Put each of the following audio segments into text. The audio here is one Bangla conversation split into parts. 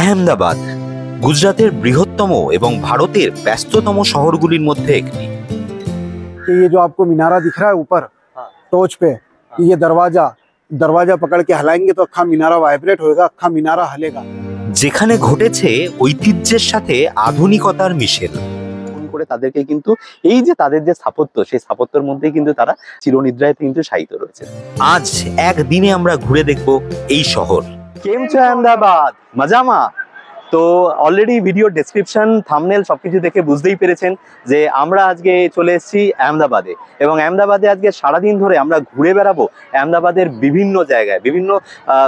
আহমেদাবাদ গুজরাতের বৃহত্তম এবং ভারতের ব্যস্ততম শহরগুলির মধ্যে একটি। ये जो आपको मीनारा दिख रहा है ऊपर टॉर्च पे, ये दरवाजा पकड़ के हिलाएंगे तो अक्खा मीनारा वाइब्रेट होएगा, अक्खा मीनारा हलेगा। যেখানে ঘটেছে ঐতিহ্যের সাথে আধুনিকতার মিশেল। করে তাদেরকে কিন্তু এই যে তাদের যে স্থাপত্য, সেই স্থাপত্যের মধ্যেই কিন্তু তারা চিরনিদ্রায় কিন্তু শায়িত রয়েছে। আজ একদিনে আমরা ঘুরে দেখব এই শহর। কেম ছো আহমেদাবাদ, মজামা? তো অলরেডি ভিডিও ডেসক্রিপশন, থাম্বনেল সবকিছু দেখে বুঝতেই পেরেছেন যে আমরা আজকে চলে এসেছি আহমেদাবাদে, এবং আহমেদাবাদে আজকে সারাদিন ধরে আমরা ঘুরে বেড়াবো আহমেদাবাদের বিভিন্ন জায়গায়, বিভিন্ন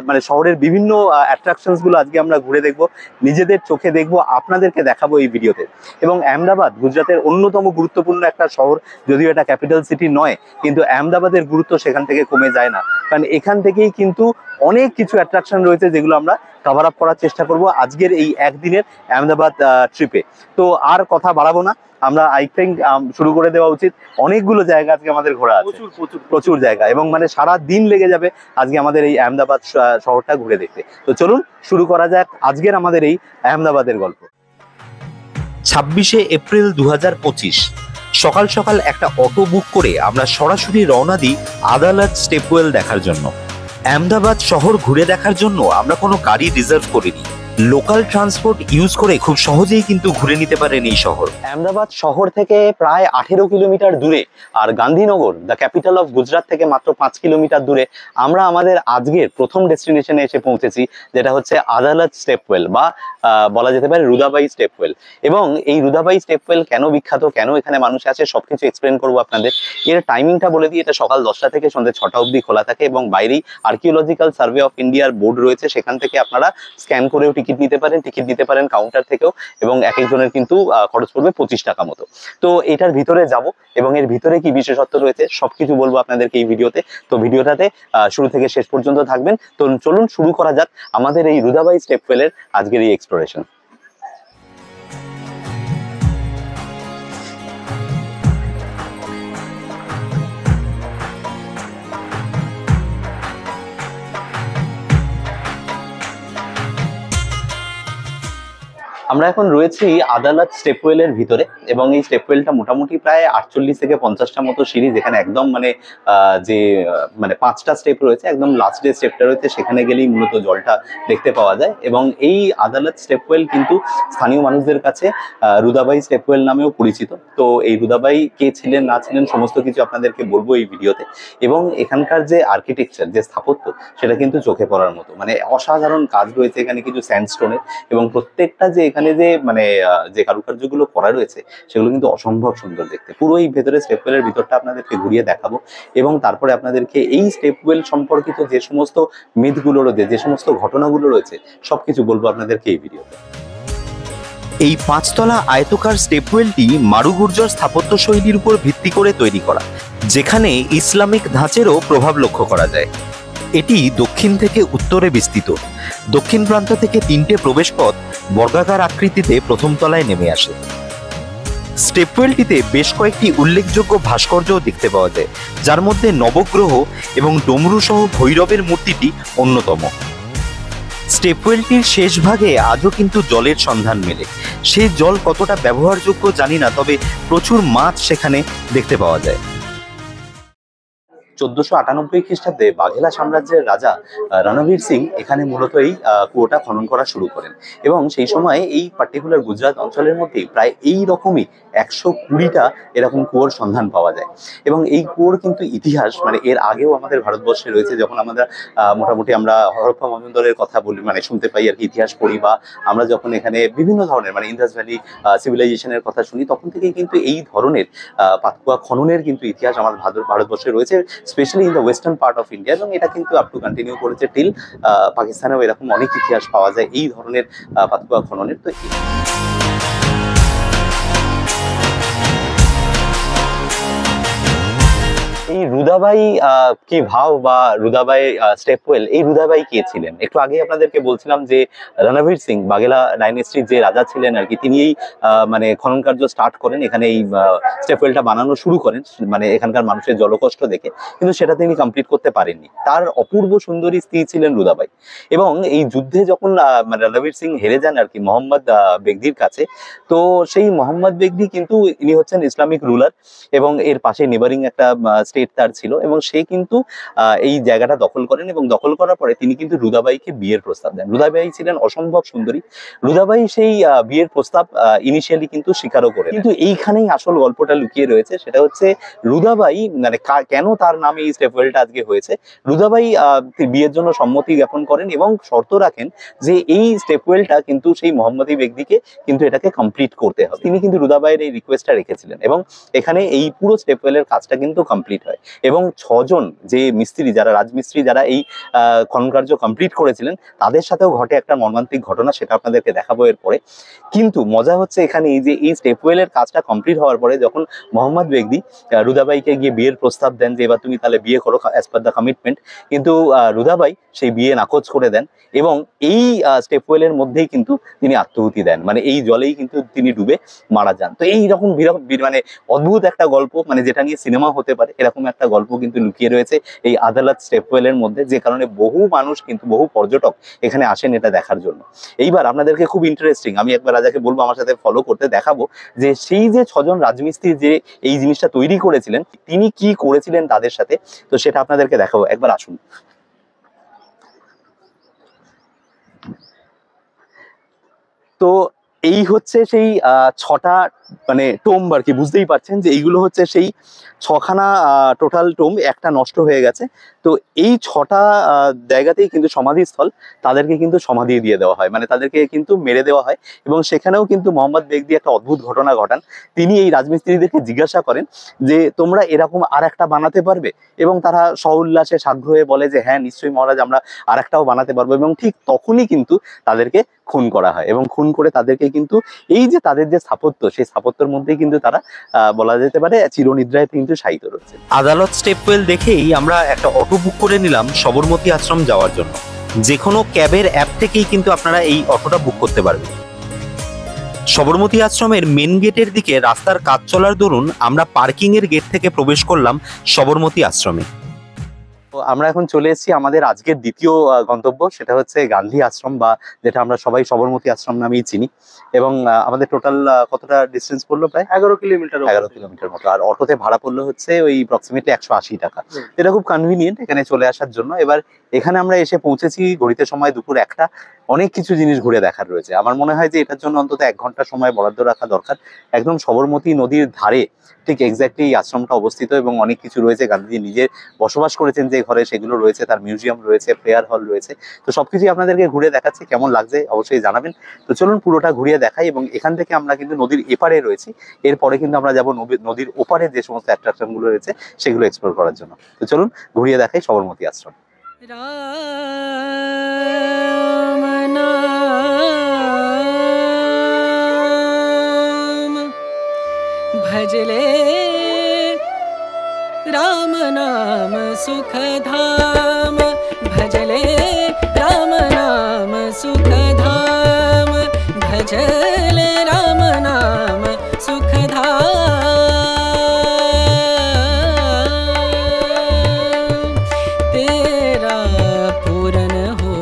মানে শহরের বিভিন্ন অ্যাট্রাকশনসগুলো আজকে আমরা ঘুরে দেখব, নিজেদের চোখে দেখব, আপনাদেরকে দেখাবো এই ভিডিওতে। এবং আহমেদাবাদ গুজরাতের অন্যতম গুরুত্বপূর্ণ একটা শহর, যদিও এটা ক্যাপিটাল সিটি নয়, কিন্তু আহমেদাবাদের গুরুত্ব সেখান থেকে কমে যায় না, কারণ এখান থেকেই কিন্তু অনেক কিছু অ্যাট্রাকশন রয়েছে যেগুলো আমরা কভার আপ করার চেষ্টা করব আজকের এই একদিনের আহমেদাবাদ ট্রিপে। তো আর কথা বাড়াবো না, আমরা আই থিঙ্ক শুরু করে দেওয়া উচিত। অনেকগুলো জায়গা আজকে আমাদের ঘোরা আছে, প্রচুর জায়গা, এবং মানে সারা দিন লেগে যাবে আজকে আমাদের এই আহমেদাবাদ শহরটা ঘুরে দেখতে। তো চলুন শুরু করা যাক আজকের আমাদের এই আহমেদাবাদের গল্প। 26শে এপ্রিল 2025 সকাল সকাল একটা অটো বুক করে আমরা সরাসরি রওনা দিই আদালত স্টেপওয়েল দেখার জন্য। আহমেদাবাদ শহর ঘুরে দেখার জন্য আমরা কোনো গাড়ি রিজার্ভ করিনি, লোকাল ট্রান্সপোর্ট ইউজ করে খুব সহজেই কিন্তু ঘুরে নিতে পারেন এই শহর। আহমেদাবাদ শহর থেকে প্রায় 18 কিলোমিটার দূরে, আর Gandhinagar the capital of Gujarat থেকে মাত্র 5 কিলোমিটার দূরে আমরা আমাদের আজকের প্রথম ডেস্টিনেশনে এসে পৌঁছেছি, যেটা হচ্ছে আদালত স্টেপওয়েল, বা বলা যেতে পারে রুদাবাই স্টেপওয়েল। এবং এই রুদাবাই স্টেপওয়েল কেন বিখ্যাত, কেন এখানে মানুষ আছে, সবকিছু এক্সপ্লেন করবো আপনাদের। এর টাইমিংটা বলে দিই, এটা সকাল 10টা থেকে সন্ধ্যে 6টা অবধি খোলা থাকে, এবং বাইরেই আর্কিওলজিক্যাল সার্ভে অফ ইন্ডিয়ার বোর্ড রয়েছে, সেখান থেকে আপনারা স্ক্যান করেও টিকিট নিতে পারেন কাউন্টার থেকেও, এবং এক একজনের কিন্তু খরচ পড়বে 25 টাকা মতো। তো এটার ভিতরে যাব, এবং এর ভিতরে কি বিশেষত্ব রয়েছে সবকিছু বলবো আপনাদেরকে এই ভিডিওতে। তো ভিডিওটাতে শুরু থেকে শেষ পর্যন্ত থাকবেন। তো চলুন শুরু করা যাক আমাদের এই রুদাবাই স্টেপওয়েলের আজকের এই এক্সপ্লোরেশন। আমরা এখন রয়েছি আদালত স্টেপওয়েলের ভিতরে, এবং এই স্টেপওয়েলটা মোটামুটি প্রায় 48 থেকে 50টা মতো সিঁড়ি, যেখানে একদম যে 5টা স্টেপ রয়েছে, একদম লাস্ট যে স্টেপটা রয়েছে সেখানে গেলেই মূলত জলটা দেখতে পাওয়া যায়। এবং এই আদালত স্টেপওয়েল কিন্তু স্থানীয় মানুষদের কাছে রুদাবাই স্টেপওয়েল নামেও পরিচিত। তো এই রুদাবাই কে ছিলেন না ছিলেন সমস্ত কিছু আপনাদেরকে বলবো এই ভিডিওতে। এবং এখানকার যে আর্কিটেকচার, যে স্থাপত্য, সেটা কিন্তু চোখে পড়ার মতো, মানে অসাধারণ কাজ রয়েছে এখানে কিছু স্যান্ডস্টোনের, এবং প্রত্যেকটা যে এখানে যে কারুকার্যগুলো করা রয়েছে সেগুলো কিন্তু অসম্ভব সুন্দর দেখতে। পুরো এই ভেতরে স্টেপওয়েলের ভিতরটা আপনাদেরকে ঘুরিয়ে দেখাবো, এবং তারপরে আপনাদেরকে এই স্টেপওয়েল সম্পর্কিত যে সমস্ত মিথগুলো রয়েছে, যে সমস্ত ঘটনাগুলো রয়েছে, সবকিছু বলবো আপনাদেরকে এই ভিডিওতে। এই 5তলা আয়তকার স্টেপওয়েলটি মারুগুর্জর স্থাপত্য শৈলীর উপর ভিত্তি করে তৈরি করা, যেখানে ইসলামিক ধাঁচেরও প্রভাব লক্ষ্য করা যায়। এটি দক্ষিণ থেকে উত্তরে বিস্তৃত। দক্ষিণ প্রান্ত থেকে 3টে প্রবেশপথ বর্গাকার আকৃতিতে প্রথম তলায় নেমে আসে। স্টেপওয়েলটিতে বেশ কয়েকটি উল্লেখযোগ্য ভাস্কর্যও দেখতে পাওয়া যায়, যার মধ্যে নবগ্রহ এবং ডমরু সহ ভৈরবের মূর্তিটি অন্যতম। স্টেপওয়েলটির শেষ ভাগে আজও কিন্তু জলের সন্ধান মেলে। সেই জল কতটা ব্যবহারযোগ্য জানি না, তবে প্রচুর মাছ সেখানে দেখতে পাওয়া যায়। 1498 খ্রিস্টাব্দে বাঘেলা সাম্রাজ্যের রাজা রণবীর সিং এখানে মূলত এই কুয়োটা খনন করা শুরু করেন, এবং সেই সময় এই পার্টিকুলার গুজরাট অঞ্চলের মধ্যেই প্রায় এই রকমই 120টা এরকম কুয়োর সন্ধান পাওয়া যায়। এবং এই কুয়োর কিন্তু ইতিহাস এর আগেও আমাদের ভারতবর্ষে রয়েছে। যখন আমরা মোটামুটি আমরা হরপ্পা মহেঞ্জোদড়োর কথা বলি, শুনতে পাই আর কি, ইতিহাস পড়ি, বা আমরা যখন এখানে বিভিন্ন ধরনের ইন্দাস ভ্যালি সিভিলাইজেশনের কথা শুনি, তখন থেকেই কিন্তু এই ধরনের পাতকুয়া খননের কিন্তু ইতিহাস আমার ভারতবর্ষে রয়েছে, specially in the western part of India. এবং এটা কিন্তু আপ টু কন্টিনিউ করেছে টিল পাকিস্তানেও এরকম অনেক ইতিহাস পাওয়া যায় এই ধরনের পাতকুয়া খননের। তো এই রুদাবাই কি ভাও বা রুদাবাই স্টেপওয়েল, এই রুদাবাই কে ছিলেন? একটু আগে আপনাদেরকে বলছিলাম যে রণবীর সিং বাঘেলা ডাইনেস্টির যে রাজা ছিলেন আর কি, তিনি এই মানে খনন কার্য স্টার্ট করেন, এখানে এই স্টেপওয়েলটা বানানো শুরু করেন, মানে এখানকার মানুষের জলকষ্ট দেখে, কিন্তু সেটা তিনি কমপ্লিট করতে পারেননি। তার অপূর্ব সুন্দরী স্ত্রী ছিলেন রুদাবাই। এবং এই যুদ্ধে যখন মানে রণবীর সিং হেরে যান আর কি মোহাম্মদ বেগদির কাছে, তো সেই মোহাম্মদ বেগদি কিন্তু ইনি হচ্ছেন ইসলামিক রুলার, এবং এর পাশে নেবারিং একটা স্টেট তার ছিল, এবং সে কিন্তু এই জায়গাটা দখল করেন, এবং দখল করার পরে তিনি কিন্তু রুদাবাইকে বিয়ের প্রস্তাব দেন। রুদাবাই ছিলেন অসম্ভব সুন্দরী। রুদাবাই সেই বিয়ের প্রস্তাব ইনিশিয়ালি কিন্তু স্বীকারও করে, কিন্তু এইখানেই আসল গল্পটা লুকিয়ে রয়েছে। সেটা হচ্ছে রুদাবাই মানে কেন তার নামে এই স্টেপওয়েলটা আজকে হয়েছে। রুদাবাই বিয়ের জন্য সম্মতি জ্ঞাপন করেন এবং শর্ত রাখেন যে এই স্টেপওয়েলটা কিন্তু সেই মোহাম্মদী ব্যক্তিকে কিন্তু এটাকে কমপ্লিট করতে হবে। তিনি কিন্তু রুদাবাইয়ের এই রিকোয়েস্টটা রেখেছিলেন, এবং এখানে এই পুরো স্টেপওয়েলের কাজটা কিন্তু কমপ্লিট হয়। এবং 6 জন যে মিস্ত্রি, যারা রাজমিস্ত্রি, যারা এই খনন কার্য কমপ্লিট করেছিলেন, তাদের সাথেও ঘটে একটা মর্মান্তিক ঘটনা, সেটা আপনাদেরকে দেখাবো এরপরে। কিন্তু মজা হচ্ছে এখানে এই যে এই স্টেপওয়েলের কাজটা কমপ্লিট হওয়ার পরে যখন মোহাম্মদ বেগদি রুদাবাইকে গিয়ে বিয়ের প্রস্তাব দেন যে এবার তুমি তাহলে বিয়ে করো অ্যাজ পার দ্য কমিটমেন্ট, কিন্তু রুদাবাই সেই বিয়ে নাকচ করে দেন, এবং এই স্টেপওয়েলের মধ্যেই কিন্তু তিনি আত্মাহুতি দেন, মানে এই জলেই কিন্তু তিনি ডুবে মারা যান। তো এইরকম মানে অদ্ভুত একটা গল্প, মানে যেটা নিয়ে সিনেমা হতে পারে, এরকম একটা গল্প কিন্তু লুকিয়ে রয়েছে এই আদালত স্টেপওয়েলের মধ্যে, যে কারণে বহু মানুষ কিন্তু, বহু পর্যটক এখানে আসেন এটা দেখার জন্য। এইবার আপনাদেরকে খুব ইন্টারেস্টিং, আমি একবার রাজাকে বলবো আমার সাথে ফলো করতে, দেখাবো যে সেই যে 6 জন রাজমিস্ত্রি যে এই জিনিসটা তৈরি করেছিলেন, তিনি কি করেছিলেন তাদের সাথে, তো সেটা আপনাদেরকে দেখাবো। একবার আসুন। তো এই হচ্ছে সেই 6টা মানে টোম্ব আর কি, বুঝতেই পারছেন যে এইগুলো হচ্ছে সেই 6খানা টোটাল টোম্ব, একটা নষ্ট হয়ে গেছে। তো এই 6টা জায়গাতেই কিন্তু সমাধিস্থল, তাদেরকে কিন্তু সমাধি দিয়ে দেওয়া হয়, মানে তাদেরকে কিন্তু মেরে দেওয়া হয়। এবং সেখানেও কিন্তু মোহাম্মদ বেগদি একটা অদ্ভুত ঘটনা ঘটান। তিনি এই রাজমিস্ত্রিদেরকে জিজ্ঞাসা করেন যে তোমরা এরকম আর একটা বানাতে পারবে, এবং তারা সউল্লাসে সাগ্রহে বলে যে হ্যাঁ নিশ্চয়ই মহারাজ, আমরা আর একটাও বানাতে পারবো। এবং ঠিক তখনই কিন্তু তাদেরকে খুন করা হয়, এবং খুন করে তাদেরকে কিন্তু এই যে তাদের যে স্থাপত্য, সেই স্থাপত্যের মধ্যেই কিন্তু তারা বলা যেতে পারে চিরনিদ্রায় কিন্তু শায়িত রয়েছে। আদালত স্টেপওয়েল দেখেই আমরা একটা অটো বুক করে নিলাম সবরমতী আশ্রম যাওয়ার জন্য। যে কোনো ক্যাবের অ্যাপ থেকেই কিন্তু আপনারা এই অটোটা বুক করতে পারবেন। সবরমতী আশ্রমের মেন গেটের দিকে রাস্তার কাজ চলার দরুন আমরা পার্কিং এর গেট থেকে প্রবেশ করলাম সবরমতী আশ্রমে। তো আমরা এখন চলে এসেছি আমাদের আজকের দ্বিতীয় গন্তব্য, সেটা হচ্ছে গান্ধী আশ্রম, বা যেটা আমরা সবাই সবরমতী আশ্রম নামেই চিনি। এবং আমাদের টোটাল কতটা ডিস্টেন্স পড়লো? প্রায় 11 কিলোমিটার মতো। আর অটোতে ভাড়া পড়লো হচ্ছে ওই অ্যাপ্রক্সিমেটলি 180 টাকা। এটা খুব কনভিনিয়েন্ট এখানে চলে আসার জন্য। এবার এখানে আমরা এসে পৌঁছেছি ঘড়িতে সময় দুপুর 1টা। অনেক কিছু জিনিস ঘুরে দেখার রয়েছে। আমার মনে হয় যে এটার জন্য অন্তত 1 ঘন্টা সময় বরাদ্দ রাখা দরকার। একদম সবরমতী নদীর ধারে ঠিক এক্স্যাক্টলি এই আশ্রমটা অবস্থিত, এবং অনেক কিছু রয়েছে। গান্ধীজি নিজে বসবাস করেছেন যে ঘরে, সেগুলো রয়েছে, তার মিউজিয়াম রয়েছে, প্রেয়ার হল রয়েছে। তো সবকিছু আপনাদেরকে ঘুরে দেখাচ্ছি, কেমন লাগছে অবশ্যই জানাবেন। তো চলুন পুরোটা ঘুরিয়ে দেখাই। এবং এখান থেকে আমরা কিন্তু নদীর এপারে রয়েছি, এরপরে কিন্তু আমরা যাবো নদীর ওপারে যে সমস্ত অ্যাট্রাকশন গুলো রয়েছে সেগুলো এক্সপ্লোর করার জন্য। তো চলুন ঘুরিয়ে দেখাই সবরমতী আশ্রম। भजले राम नाम सुख धाम, भजले राम नाम सुख धाम, भजले राम नाम सुख धाम। तेरा पूरन हो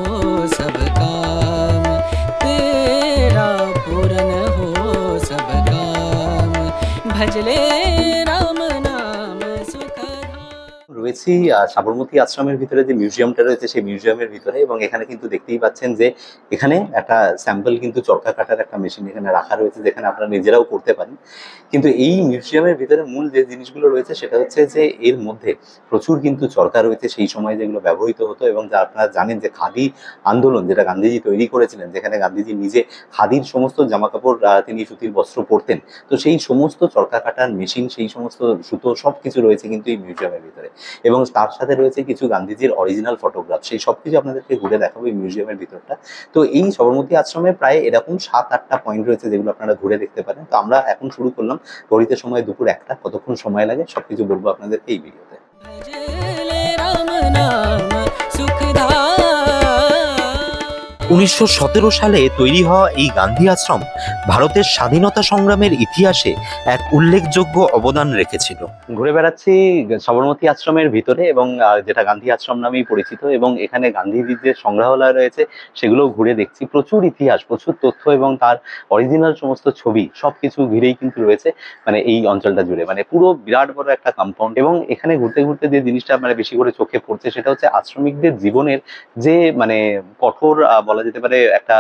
सब काम, तेरा पूरन हो सब काम, भजले राम नाम सुख धाम। রয়েছি সাবরমতী আশ্রমের ভিতরে যে মিউজিয়ামটা রয়েছে সেই মিউজিয়ামের ভিতরে, এবং এখানে কিন্তু দেখতেই পাচ্ছেন যে এখানে একটা স্যাম্পল কিন্তু চরকা কাটার একটা মেশিন এখানে রাখা রয়েছে, যেখানে আপনারা নিজেরাও করতে পারেন। কিন্তু এই মিউজিয়ামের ভিতরে মূল যে জিনিসগুলো রয়েছে সেটা হচ্ছে যে এর মধ্যে প্রচুর কিন্তু চরকা রয়েছে সেই সময় যেগুলো ব্যবহৃত হতো, এবং যা আপনারা জানেন যে খাদি আন্দোলন যেটা গান্ধীজি তৈরি করেছিলেন, যেখানে গান্ধীজি নিজে খাদির সমস্ত জামাকাপড়, তিনি সুতির বস্ত্র পরতেন। তো সেই সমস্ত চরকা কাটার মেশিন, সেই সমস্ত সুতো সব কিছু রয়েছে কিন্তু এই মিউজিয়ামের ভিতরে। এবং তার সাথে রয়েছে কিছু গান্ধীজির অরিজিনাল ফটোগ্রাফ, সেই সব কিছু আপনাদেরকে ঘুরে দেখাবো এই মিউজিয়ামের ভিতরটা। তো এই সবরমতী আশ্রমে প্রায় এরকম 7-8টা পয়েন্ট রয়েছে যেগুলো আপনারা ঘুরে দেখতে পারেন। তো আমরা এখন শুরু করলাম, ঘড়িতে সময় দুপুর 1টা। কতক্ষণ সময় লাগে সবকিছু বলবো আপনাদেরকে এই ভিডিওতে। भजले राम नाम सुखदाई। 1917 সালে তৈরি হওয়া এই গান্ধী আশ্রম ভারতের স্বাধীনতা সংগ্রামের ইতিহাসে এক উল্লেখযোগ্য অবদান রেখেছিল। ঘুরে বেড়াচ্ছি সবরমতী আশ্রমের ভিতরে এবং যেটা গান্ধী আশ্রম নামেই পরিচিত, এবং এখানে গান্ধীজির যে সংগ্রহালয় রয়েছে সেগুলো ঘুরে দেখছি। প্রচুর ইতিহাস, প্রচুর তথ্য এবং তার অরিজিনাল সমস্ত ছবি সবকিছু ঘিরেই কিন্তু রয়েছে মানে এই অঞ্চলটা জুড়ে, মানে পুরো বিরাট বড় একটা কম্পাউন্ড। এবং এখানে ঘুরতে ঘুরতে যে জিনিসটা মানে বেশি করে চোখে পড়ছে সেটা হচ্ছে আশ্রমিকদের জীবনের যে মানে কঠোর বলা যেতে পারে একটা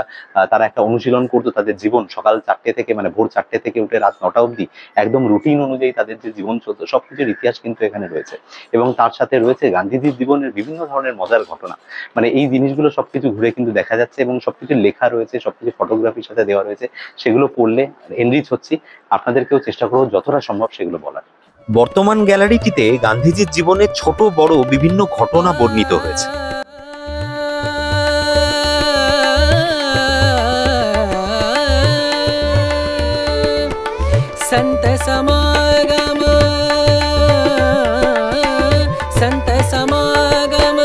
তারা একটা অনুশীলন করতো। তাদের জীবন সকাল 4টে থেকে মানে ভোর 4টে থেকে উঠে রাত 9টা অবধি একদম রুটিন অনুযায়ী তাদের যে জীবন চলতো সবকিছুর ইতিহাস কিন্তু এখানে রয়েছে। এবং তার সাথে রয়েছে গান্ধীজির জীবনের বিভিন্ন ধরনের মজার ঘটনা, মানে এই জিনিসগুলো সবকিছু ঘুরে কিন্তু দেখা যাচ্ছে এবং সবকিছু লেখা রয়েছে, সবকিছু ফটোগ্রাফির সাথে দেওয়া রয়েছে। সেগুলো পড়লে এনরিচ হচ্ছি, আপনাদেরকেও চেষ্টা করবো যতটা সম্ভব সেগুলো বলার। বর্তমান গ্যালারিটিতে গান্ধীজির জীবনের ছোট বড় বিভিন্ন ঘটনা বর্ণিত হয়েছে। संत समागम, संत समागम,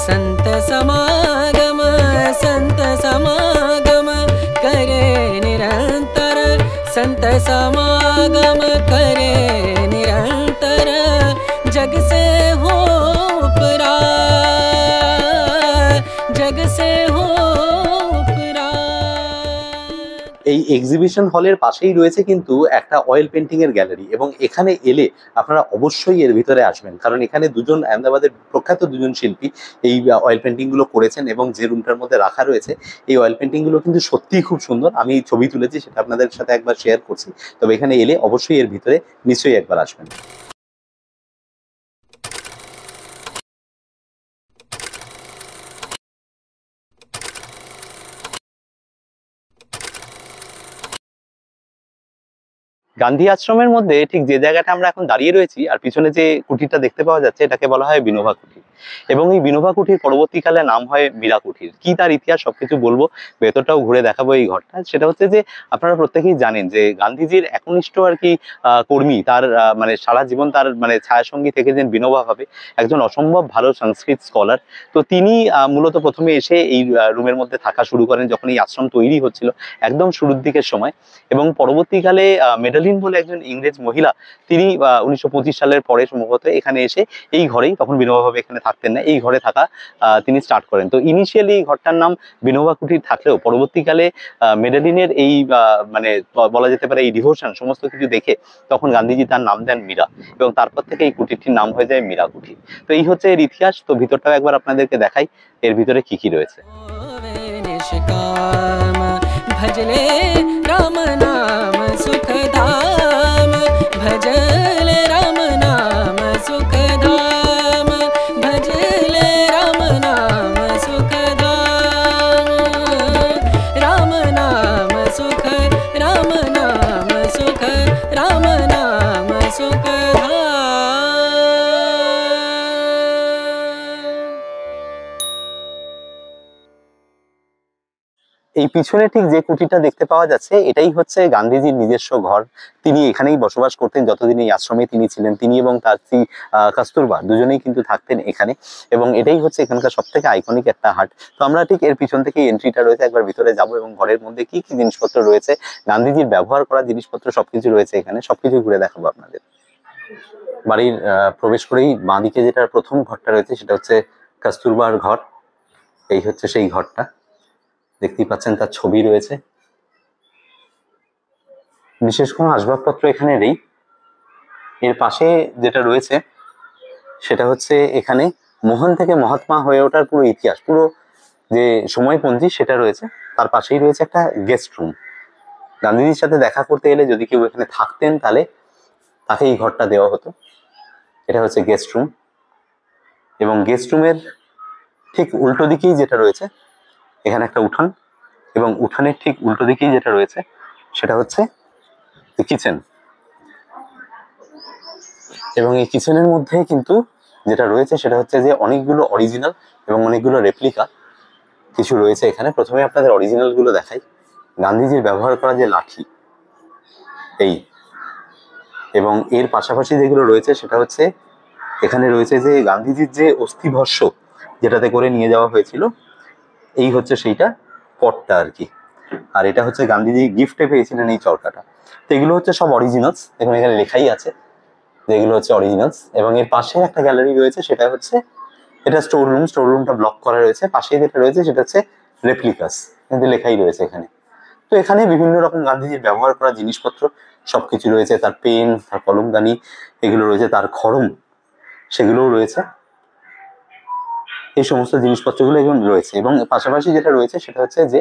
संत समागम, संत समागम करे निरंतर, संत समागम करे निरंतर, जग से हो उपराय, जग से हो उपराय। এই এক্সিবিশন হলের পাশেই রয়েছে কিন্তু একটা অয়েল পেন্টিং এর গ্যালারি, এবং এখানে এলে আপনারা অবশ্যই এর ভিতরে আসবেন, কারণ এখানে দুজন আহমেদাবাদের প্রখ্যাত দুজন শিল্পী এই অয়েল পেন্টিং গুলো করেছেন। এবং যে রুমটার মধ্যে রাখা রয়েছে এই অয়েল পেন্টিং গুলো কিন্তু সত্যিই খুব সুন্দর। আমি ছবি তুলেছি, সেটা আপনাদের সাথে একবার শেয়ার করছি। তবে এখানে এলে অবশ্যই এর ভিতরে নিশ্চয়ই একবার আসবেন। গান্ধী আশ্রমের মধ্যে ঠিক যে জায়গাটা আমরা এখন দাঁড়িয়ে রয়েছি আর পিছনে যে কুঠিরটা দেখতে পাওয়া যাচ্ছে এটাকে বলা হয় বিনোবা কুঠির, এবং এই বিনোবা কুঠির পরবর্তীকালে নাম হয় মীরা কুঠির। কি তার ইতিহাস সবকিছু বলবো, ভেতরটাও ঘুরে দেখাবো এই ঘরটা। সেটা হচ্ছে যে আপনারা প্রত্যেকেই জানেন যে গান্ধীজির একনিষ্ঠ আর কি কর্মী, তার মানে সারা জীবন তার মানে ছায়াসঙ্গী থেকেছেন বিনোবা ভাবে, একজন অসম্ভব ভালো সংস্কৃত স্কলার। তো তিনি মূলত প্রথমে এসে এই রুমের মধ্যে থাকা শুরু করেন যখন এই আশ্রম তৈরি হচ্ছিল একদম শুরুর দিকের সময়, এবং পরবর্তীকালে মেডালিন বলে একজন ইংরেজ মহিলা, তিনি 1925 সালের পরে সম্ভবত এখানে এসে এই ঘরেই, তখন বিনোবা ভাবে এখানে থাকতেন না, এই ঘরে থাকা তিনি স্টার্ট করেন। তো ইনিশিয়ালি এই ঘরটার নাম বিনোবা কুঠির থাকলেও পরবর্তীকালে মেডালিনের এই মানে বলা যেতে পারে এই ডিভোশন সমস্ত কিছু দেখে তখন গান্ধীজি তার নাম দেন মীরা, এবং তারপর থেকে এই কুঠিরটির নাম হয়ে যায় মীরা কুঠির। তো এই হচ্ছে এর ইতিহাস। তো ভিতরটাও একবার আপনাদেরকে দেখাই এর ভিতরে কি কি রয়েছে। निष्काम भजले राम नाम सुखधाम, भजले राम नाम सुखधाम, भजले राम नाम सुखधाम, राम नाम सुख, राम नाम सुख, राम नाम सुखधाम। এই পিছনে ঠিক যে কুঠিরটা দেখতে পাওয়া যাচ্ছে এটাই হচ্ছে গান্ধীজির নিজস্ব ঘর। তিনি এখানেই বসবাস করতেন যতদিন এই আশ্রমে তিনি ছিলেন। তিনি এবং তার স্ত্রী কস্তুরবা দুজনেই কিন্তু থাকতেন এখানে, এবং এটাই হচ্ছে এখানকার সব থেকে আইকনিক একটা হাট। তো আমরা ঠিক এর পিছন থেকে এন্ট্রিটা রয়েছে, একবার ভিতরে যাব এবং ঘরের মধ্যে কি কি জিনিসপত্র রয়েছে, গান্ধীজির ব্যবহার করা জিনিসপত্র সবকিছু রয়েছে এখানে, সবকিছু ঘুরে দেখাবো আপনাদের। বাড়ির প্রবেশ করেই বাঁদিকে যেটা প্রথম ঘরটা রয়েছে সেটা হচ্ছে কস্তুরবার ঘর। এই হচ্ছে সেই ঘরটা, দেখতেই পাচ্ছেন তার ছবি রয়েছে। বিশেষ কোনো আসবাবপত্র এখানে নেই। এর পাশে যেটা রয়েছে সেটা হচ্ছে এখানে মহান থেকে মহাত্মা হয়ে ওঠার পুরো ইতিহাস, পুরো যে সময়পঞ্জি সেটা রয়েছে। তার পাশেই রয়েছে একটা গেস্ট রুম। গান্ধীজির সাথে দেখা করতে এলে যদি কেউ এখানে থাকতেন তাহলে তাকে এই ঘরটা দেওয়া হতো। এটা হচ্ছে গেস্ট রুম, এবং গেস্ট রুমের ঠিক উল্টো দিকেই যেটা রয়েছে এখানে একটা উঠান, এবং উঠানের ঠিক উল্টো দিকেই যেটা রয়েছে সেটা হচ্ছে কিচেন। এবং এই কিচেনের মধ্যে কিন্তু যেটা রয়েছে সেটা হচ্ছে যে অনেকগুলো অরিজিনাল এবং অনেকগুলো রেপ্লিকা কিছু রয়েছে এখানে। প্রথমে আপনাদের অরিজিনাল গুলো দেখাই। গান্ধীজির ব্যবহার করা যে লাঠি এই, এবং এর পাশাপাশি যেগুলো রয়েছে সেটা হচ্ছে এখানে রয়েছে যে গান্ধীজির যে অস্থিভস্য যেটাতে করে নিয়ে যাওয়া হয়েছিল, এই হচ্ছে সেইটা পটটা আর কি। আর এটা হচ্ছে গান্ধীজি গিফটে পেয়েছিলেন এই চরকাটা। তো এগুলো হচ্ছে সব অরিজিনালস, এখানে লেখাই আছে যে এগুলো হচ্ছে অরিজিনালস। এবং এর পাশে একটা গ্যালারি রয়েছে, সেটা হচ্ছে এটা স্টোর রুম, স্টোর রুমটা ব্লক করা রয়েছে। পাশে যেটা রয়েছে সেটা হচ্ছে রেপ্লিকাস, কিন্তু লেখাই রয়েছে এখানে। তো এখানে বিভিন্ন রকম গান্ধীজির ব্যবহার করা জিনিসপত্র সবকিছু রয়েছে, তার পেন, তার কলমদানি, এগুলো রয়েছে, তার খড়ম সেগুলোও রয়েছে, এই সমস্ত জিনিসপত্রগুলো এগুলো রয়েছে। এবং পাশাপাশি যেটা রয়েছে সেটা হচ্ছে যে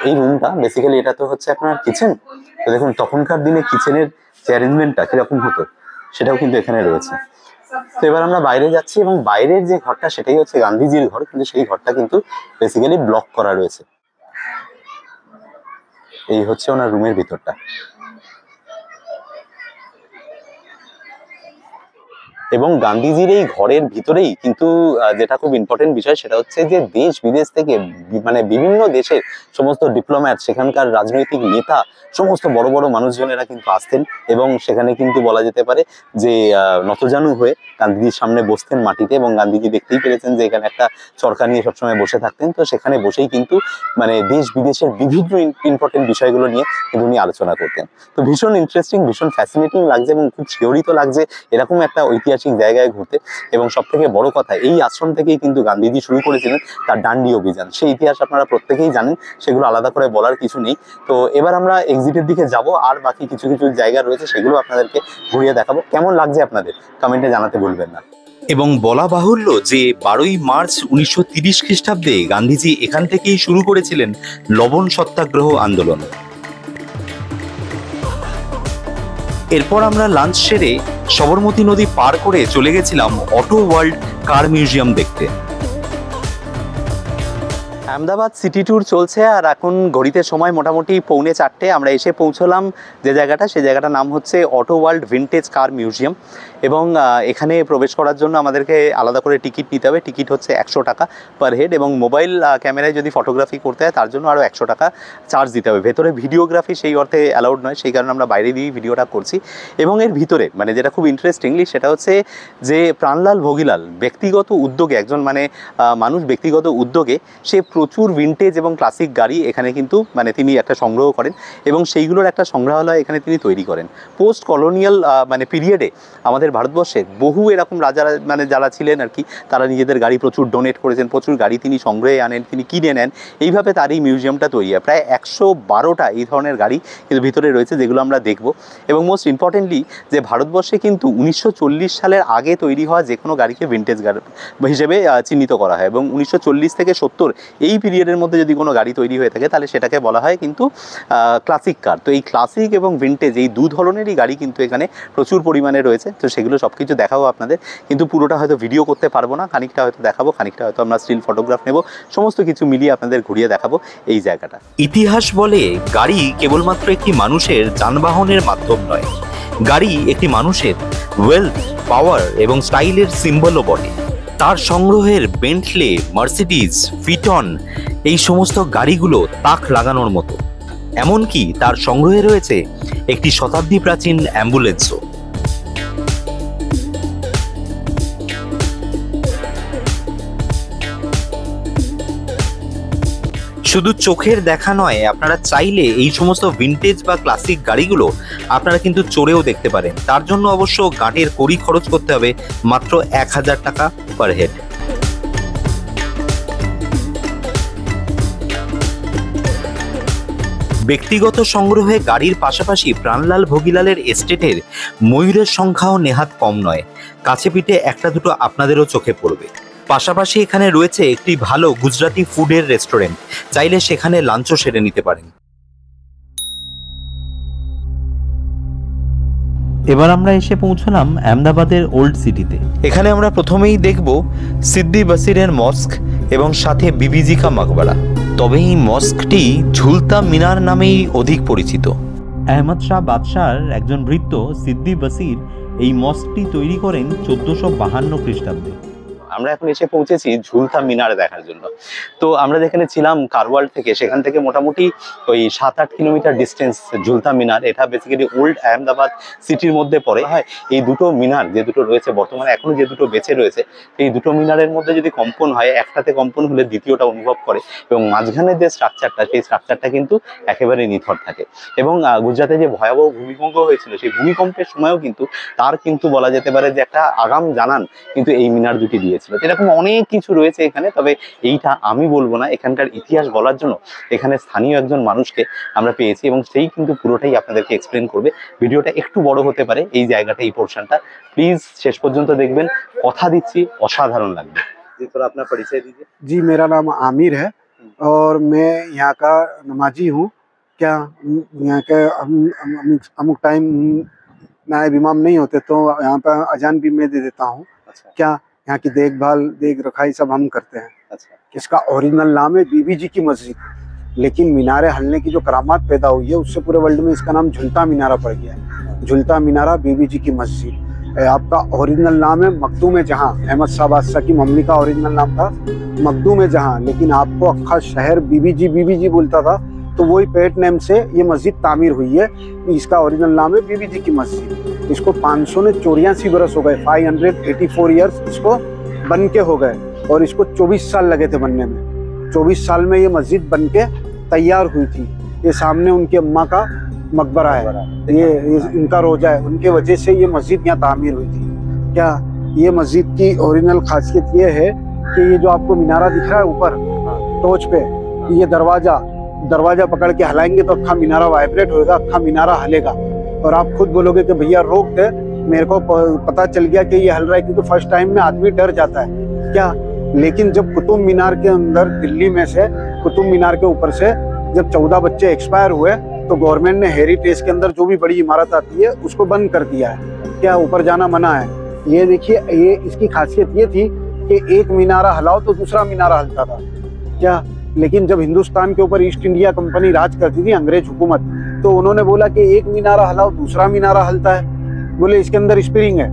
এই রুমটা বেসিক্যালি এটা তো হচ্ছে আপনার কিচেন। তো দেখুন তখনকার দিনে কিচেনের যে অ্যারেঞ্জমেন্টটা কিরকম হতো সেটাও কিন্তু এখানে রয়েছে। তো এবার আমরা বাইরে যাচ্ছি এবং বাইরের যে ঘরটা সেটাই হচ্ছে গান্ধীজির ঘর, কিন্তু সেই ঘরটা কিন্তু বেসিক্যালি ব্লক করা রয়েছে। এই হচ্ছে ওনার রুমের ভিতরটা। এবং গান্ধীজির এই ঘরের ভিতরেই কিন্তু যেটা খুব ইম্পর্টেন্ট বিষয় সেটা হচ্ছে যে দেশ বিদেশ থেকে মানে বিভিন্ন দেশের সমস্ত ডিপ্লোম্যাট, সেখানকার রাজনৈতিক নেতা, সমস্ত বড় বড় মানুষজনেরা কিন্তু আসতেন এবং সেখানে কিন্তু বলা যেতে পারে যে নতজানু হয়ে গান্ধীজির সামনে বসতেন মাটিতে। এবং গান্ধীজি দেখতেই পেরেছেন যে এখানে একটা চরকা নিয়ে সবসময় বসে থাকতেন। তো সেখানে বসেই কিন্তু মানে দেশ বিদেশের বিভিন্ন ইম্পর্টেন্ট বিষয়গুলো নিয়ে কিন্তু উনি আলোচনা করতেন। তো ভীষণ ইন্টারেস্টিং, ভীষণ ফ্যাসিনেটিং লাগছে এবং খুব শিহরিত লাগছে এরকম একটা ঐতিহাসিক জায়গায় ঘুরতে। এবং সব থেকে বড় কথা, এই আশ্রম থেকেই কিন্তু গান্ধীজি শুরু করেছিলেন তার ডান্ডি অভিযান। সেই ইতিহাস আপনারা প্রত্যেকেই জানেন, সেগুলো আলাদা করে বলার কিছু নেই। তো এবার আমরা এক্সিটের দিকে যাব, আর বাকি কিছু কিছু জায়গা রয়েছে সেগুলো আপনাদেরকে ঘুরিয়ে দেখাবো। কেমন লাগছে আপনাদের কমেন্টে জানাতে ভুলবেন না। এবং বলা বাহুল্য যে 12ই মার্চ 1930 খ্রিস্টাব্দে গান্ধীজি এখান থেকেই শুরু করেছিলেন লবণ সত্যাগ্রহ আন্দোলন। এরপর আমরা লাঞ্চ সেরে সবরমতী নদী পার করে চলে গেছিলাম অটো ওয়ার্ল্ড কার মিউজিয়াম দেখতে। আহমেদাবাদ সিটি ট্যুর চলছে আর এখন ঘড়িতে সময় মোটামুটি 3:45। আমরা এসে পৌঁছলাম যে জায়গাটা, সেই জায়গাটার নাম হচ্ছে অটো ওয়ার্ল্ড ভিনটেজ কার মিউজিয়াম। এবং এখানে প্রবেশ করার জন্য আমাদেরকে আলাদা করে টিকিট নিতে হবে। টিকিট হচ্ছে 100 টাকা পার হেড, এবং মোবাইল ক্যামেরায় যদি ফটোগ্রাফি করতে হয় তার জন্য আরও 100 টাকা চার্জ দিতে হবে। ভেতরে ভিডিওগ্রাফি সেই অর্থে অ্যালাউড নয়, সেই কারণে আমরা বাইরে দিয়েই ভিডিওটা করছি। এবং এর ভিতরে মানে যেটা খুব ইন্টারেস্টিংলি সেটা হচ্ছে যে প্রাণলাল ভোগিলাল ব্যক্তিগত উদ্যোগে, একজন মানে মানুষ ব্যক্তিগত উদ্যোগে সে প্রচুর ভিনটেজ এবং ক্লাসিক গাড়ি এখানে কিন্তু মানে তিনি একটা সংগ্রহ করেন এবং সেইগুলোর একটা সংগ্রহালয় এখানে তিনি তৈরি করেন। পোস্ট কলোনিয়াল মানে পিরিয়ডে আমাদের ভারতবর্ষে বহু এরকম রাজারা মানে যারা ছিলেন আর কি, তারা নিজেদের গাড়ি প্রচুর ডোনেট করেছেন, প্রচুর গাড়ি তিনি সংগ্রহে আনেন, তিনি কিনে নেন। এইভাবে তার এই মিউজিয়ামটা তৈরি হয়। প্রায় 112টা এই ধরনের গাড়ি কিন্তু ভিতরে রয়েছে, যেগুলো আমরা দেখব। এবং মোস্ট ইম্পর্টেন্টলি যে ভারতবর্ষে কিন্তু 1940 সালের আগে তৈরি হওয়া যে কোনো গাড়িকে ভিনটেজ গাড়ি হিসেবে চিহ্নিত করা হয়। এবং 1940 থেকে 70 এই পিরিয়ডের মধ্যে যদি কোনো গাড়ি তৈরি হয়ে থাকে তাহলে সেটাকে বলা হয় কিন্তু ক্লাসিক কার। তো এই ক্লাসিক এবং ভিনটেজ এই দু ধরনেরই গাড়ি কিন্তু এখানে প্রচুর পরিমাণে রয়েছে। তো সেগুলো সব কিছু দেখাবো আপনাদের, কিন্তু পুরোটা হয়তো ভিডিও করতে পারবো না, খানিকটা হয়তো দেখাবো, খানিকটা হয়তো আমরা স্টিল ফটোগ্রাফ নেব, সমস্ত কিছু মিলিয়ে আপনাদের ঘুরিয়ে দেখাবো এই জায়গাটা। ইতিহাস বলে গাড়ি কেবলমাত্র একটি মানুষের যানবাহনের মাধ্যম নয়, গাড়ি একটি মানুষের ওয়েলথ, পাওয়ার এবং স্টাইলের সিম্বলও বটে। তার সংগ্রহের বেন্টলে, মার্সিডিজ, ফিটন এই সমস্ত গাড়িগুলো তাক লাগানোর মতো। এমনকি তার সংগ্রহে রয়েছে একটি শতাব্দী প্রাচীন অ্যাম্বুলেন্সও। শুধু চোখের দেখা নয়, আপনারা চাইলে এই সমস্ত ভিনটেজ বা ক্লাসিক গাড়িগুলো আপনারা কিন্তু চড়েও দেখতে পারেন। তার জন্য অবশ্য গাড়ির কড়ি খরচ করতে হবে মাত্র 1000 টাকা পার হেড। ব্যক্তিগত সংগ্রহে গাড়ির পাশাপাশি প্রাণলাল ভোগিলালের এস্টেটের ময়ূরের সংখ্যাও নেহাত কম নয়। কাছে পিঠে একটা দুটো আপনাদেরও চোখে পড়বে। পাশাপাশি এখানে রয়েছে একটি ভালো গুজরাটি ফুডের রেস্টুরেন্ট, চাইলে সেখানে লাঞ্চও সেরে নিতে পারেন। এবার আমরা এসে পৌঁছলাম আহমেদাবাদের ওল্ড সিটিতে। এখানে আমরা প্রথমেই দেখব সিদ্দি বসিরের মস্ক এবং সাথে বিবিজি কা মাকবারা। তবে এই মস্কটি ঝুলতা মিনার নামেই অধিক পরিচিত। আহমদ শাহ বাদশার একজন ভৃত্য সিদ্দি বসির এই মস্কটি তৈরি করেন 1452 খ্রিস্টাব্দে। আমরা এখন এসে পৌঁছেছি ঝুলতা মিনার দেখার জন্য। তো আমরা যেখানে ছিলাম কারওয়াল থেকে, সেখান থেকে মোটামুটি ওই 7-8 কিলোমিটার ডিস্টেন্স ঝুলতা মিনার। এটা বেসিক্যালি ওল্ড আহমেদাবাদ সিটির মধ্যে পড়ে। হয় এই দুটো মিনার যে দুটো রয়েছে বর্তমানে, এখনো যে দুটো বেঁচে রয়েছে, এই দুটো মিনারের মধ্যে যদি কম্পন হয়, একটাতে কম্পন হলে দ্বিতীয়টা অনুভব করে, এবং মাঝখানের যে স্ট্রাকচারটা, সেই স্ট্রাকচারটা কিন্তু একেবারে নিথর থাকে। এবং গুজরাটে যে ভয়াবহ ভূমিকম্প হয়েছিল, সেই ভূমিকম্পের সময়ও কিন্তু তার কিন্তু বলা যেতে পারে যে একটা আগাম জানান কিন্তু এই মিনার দুটি দিয়েছিল। এরকম অনেক কিছু রয়েছে এখানে, তবে এইটা আমি বলবো না। এখানকার ইতিহাস বলার জন্য এখানে স্থানীয় একজন মানুষকে আমরা পেয়েছি, এবং সেই কিন্তু পুরোটাই আপনাদেরকে এক্সপ্লেন করবে। ভিডিওটা একটু বড় হতে পারে এই জায়গাটা, এই পোর্শনটা, প্লিজ শেষ পর্যন্ত দেখবেন। কথা দিচ্ছি অসাধারণ লাগবে। जी थोड़ा अपना परिचय दीजिए। जी, मेरा नाम आमिर है और मैं यहाँ का नमाजी हूँ। क्या यहाँ के अमुक टाइम नायब इमाम नहीं होते तो यहाँ पर अजान भी मैं दे देता हूँ। अच्छा। क्या यहाँ की देखभाल देख रखाई सब हम करते हैं। अच्छा। इसका ओरिजिनल नाम है बीबी जी की मस्जिद, लेकिन मीनारे हलने की जो करामात पैदा हुई है उससे पूरे वर्ल्ड में इसका नाम झुलता मीनारा पड़ गया है। झुलता मीनारा बीबी जी की मस्जिद। आपका ओरिजिनल नाम है मखदूम जहां। अहमद शाह बादशाह की मम्मी का ओरिजिनल नाम था मखदूम जहां, लेकिन आपको अक्खा शहर बीबी जी बोलता था, तो वही पेट नेम से ये मस्जिद तामीर हुई है। इसका ओरिजिनल नाम है बीबी जी की मस्जिद। इसको 584 बरस हो गए, 584 ईयर्स इसको बन के हो गए, और इसको 24 साल लगे थे बनने में। 24 साल में ये मस्जिद बन के तैयार हुई थी। ये सामने उनकी अम्मा का मकबरा है, ये इनका रोजा है, उनके वजह से ये मस्जिद यहाँ तामीर हुई थी। क्या ये मस्जिद की ओरिजिनल खासियत ये है कि ये जो आपको मीनारा दिख रहा है ऊपर टोच पे, ये दरवाजा पकड़ के हिलाएंगे तो अक्खा मीनारा वाइब्रेट होएगा, अक्खा मीनारा हलेगा, और आप खुद बोलोगे कि भैया रोक दे, मेरे को पता चल गया कि ये हल रहा है, क्योंकि फर्स्ट टाइम में आदमी डर जाता है। क्या लेकिन जब कुतुब मीनार के अंदर दिल्ली में से कुतुब मीनार के ऊपर से जब 14 बच्चे एक्सपायर हुए, तो गवर्नमेंट ने हेरिटेज के अंदर जो भी बड़ी इमारत आती है उसको बंद कर दिया है। क्या ऊपर जाना मना है। ये देखिए, ये इसकी खासियत ये थी कि एक मीनारा हलाओ तो दूसरा मीनारा हलता था। क्या लेकिन जब हिंदुस्तान के ऊपर ईस्ट इंडिया कंपनी राज करती थी, अंग्रेज हुकूमत, तो उन्होंने बोला कि एक मीनारा हलाओ दूसरा मीनारा हलता है। बोले इसके अंदर स्प्रिंग है।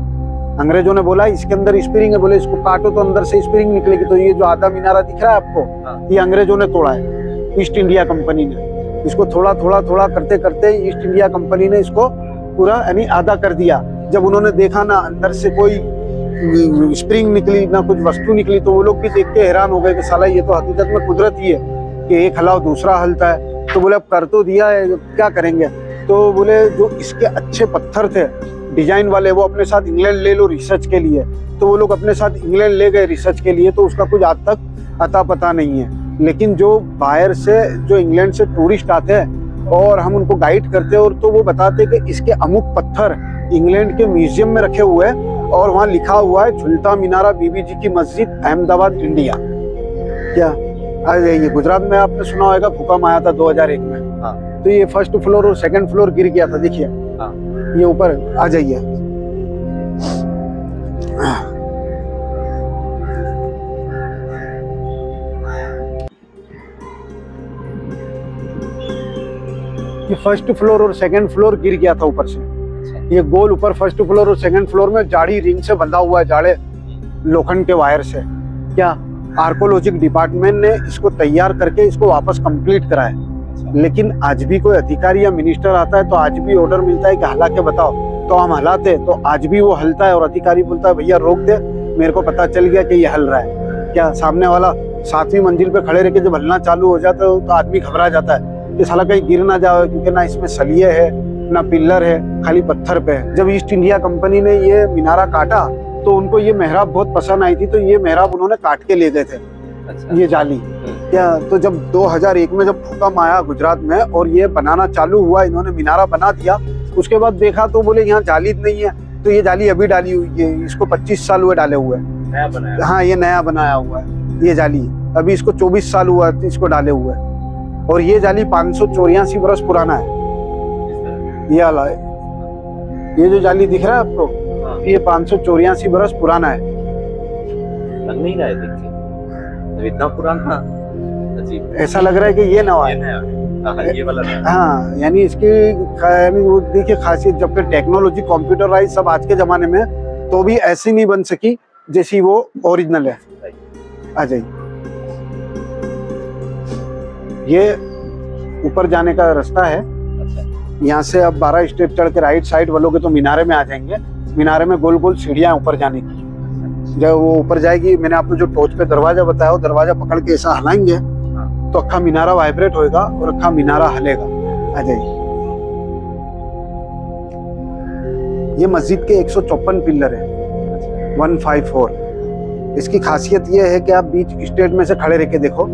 अंग्रेजों ने बोला इसके अंदर स्प्रिंग है, बोले इसको काटो तो अंदर से स्प्रिंग निकलेगी। तो ये जो आधा मीनारा दिख रहा है आपको, ये अंग्रेजों ने तोड़ा है, ईस्ट इंडिया कंपनी ने। इसको थोड़ा थोड़ा करते करते ईस्ट इंडिया कंपनी ने इसको पूरा यानी आधा कर दिया। जब उन्होंने देखा ना अंदर से कोई स्प्रिंग निकली ना कुछ वस्तु निकली, तो वो लोग भी देख के हैरान हो गए कि साला ये तो हकीकत में कुदरत ही है कि एक हलाओ दूसरा हलता है। तो बोले अब कर तो दिया है, क्या करेंगे। तो बोले जो इसके अच्छे पत्थर थे डिजाइन वाले, वो अपने साथ इंग्लैंड ले लो रिसर्च के लिए। तो वो लोग अपने साथ इंग्लैंड ले गए रिसर्च के लिए, तो उसका कुछ आज तक अता पता नहीं है। लेकिन जो बाहर से जो इंग्लैंड से टूरिस्ट आते हैं और हम उनको गाइड करते हैं, और तो वो बताते हैं कि इसके अमुक पत्थर इंग्लैंड के म्यूजियम में रखे हुए हैं, और वहाँ लिखा हुआ है झुलता मीनारा बीबी जी की मस्जिद अहमदाबाद इंडिया। क्या ये गुजरात में आपने सुना होगा भूकंप आया था 2001 में। हाँ। तो ये फर्स्ट फ्लोर और सेकंड फ्लोर गिर गया था। देखिए ये ऊपर आ जाइए। ये फर्स्ट फ्लोर और सेकंड फ्लोर गिर गया था ऊपर से। ये गोल ऊपर फर्स्ट फ्लोर और सेकंड फ्लोर में जाड़ी रिंग से बंधा हुआ है, जाड़े लोखंड के वायर से। क्या आर्कोलॉजिक डिपार्टमेंट ने इसको तैयार करके इसको वापस कंप्लीट कराया, लेकिन आज भी कोई अधिकारी या मिनिस्टर आता है तो आज भी ऑर्डर मिलता है कि हला के बताओ, तो हम हलाते तो आज भी वो हलता है, और अधिकारी बोलता है भैया रोक दे, मेरे को पता चल गया कि ये हल रहा है। क्या सामने वाला 7वीं मंजिल पे खड़े रह के जब हलना चालू हो जाता है तो आदमी घबरा जाता है कि साला कहीं गिर ना जाए, क्योंकि ना इसमें सलिए है ना पिल्लर है, खाली पत्थर पे है। जब ईस्ट इंडिया कंपनी ने ये मीनारा काटा तो उनको ये मेहराब बहुत पसंद आई थी, तो ये मेहराब उन्होंने काट के ले गए थे। अच्छा। ये जाली। क्या तो जब 2001 में जब भूकंप आया गुजरात में और ये बनाना चालू हुआ, इन्होंने मीनारा बना दिया, उसके बाद देखा तो बोले यहाँ जाली नहीं है, तो ये जाली अभी डाली हुई है, इसको 25 साल हुए डाले हुए। नया बनाया। हाँ, ये नया बनाया हुआ है ये जाली, अभी इसको 24 साल हुआ इसको डाले हुए। और ये जाली 584 बरस पुराना है। ये वाला ये जो जाली दिख रहा है आपको, ये 584 बरस पुराना है। लग नहीं रहा है देख के, तो इतना पुराना अजीब ऐसा लग रहा है कि ये नया है। ये वाला हाँ, यानी इसकी यानी वो देखिए खासियत, जब फिर टेक्नोलॉजी कंप्यूटराइज सब आज के जमाने में, तो भी ऐसी नहीं बन सकी जैसी वो ओरिजिनल है। आ जाइए, ये ऊपर जाने का रास्ता है। यहाँ से अब 12 स्टेप चढ़ के राइट साइड वालोगे तो मीनारे में आ जाएंगे। मीनारे में गोल गोल सीढ़ियाँ ऊपर जाने की। जब वो ऊपर जाएगी, मैंने आपको जो टॉर्च पे दरवाजा बताया, वो दरवाजा पकड़ के ऐसा हिलाएंगे तो अक्खा मीनारा वाइब्रेट होएगा और अक्खा मीनारा हलेगा। आ जाइए, ये मस्जिद के 154 पिलर है, 154। इसकी खासियत ये है कि आप बीच स्टेट में से खड़े रह के देखो